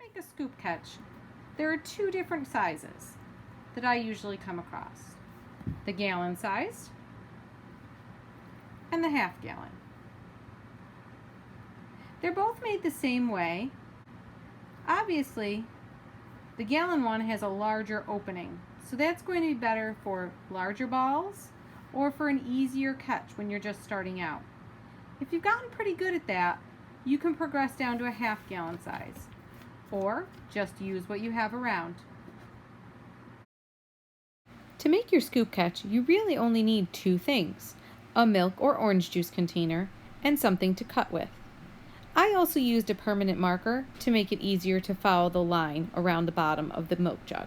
make a scoop catch, there are two different sizes that I usually come across. The gallon size and the half gallon. They're both made the same way. Obviously, the gallon one has a larger opening, so that's going to be better for larger balls or for an easier catch when you're just starting out. If you've gotten pretty good at that, you can progress down to a half gallon size, or just use what you have around. To make your scoop catch, you really only need two things: a milk or orange juice container and something to cut with. I also used a permanent marker to make it easier to follow the line around the bottom of the milk jug.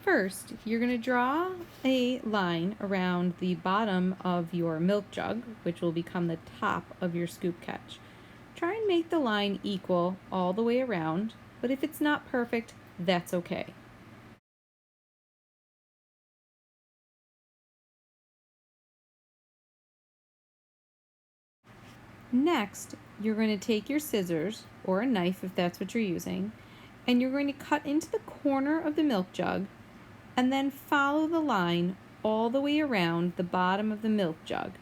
First, you're going to draw a line around the bottom of your milk jug, which will become the top of your scoop catch. Try and make the line equal all the way around, but if it's not perfect, that's okay. Next, you're going to take your scissors, or a knife if that's what you're using, and you're going to cut into the corner of the milk jug and then follow the line all the way around the bottom of the milk jug,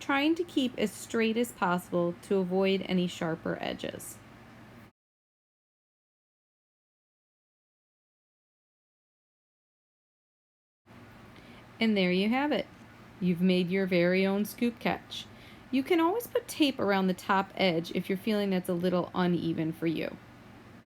trying to keep as straight as possible to avoid any sharper edges. And there you have it. You've made your very own scoop catch. You can always put tape around the top edge if you're feeling that's a little uneven for you.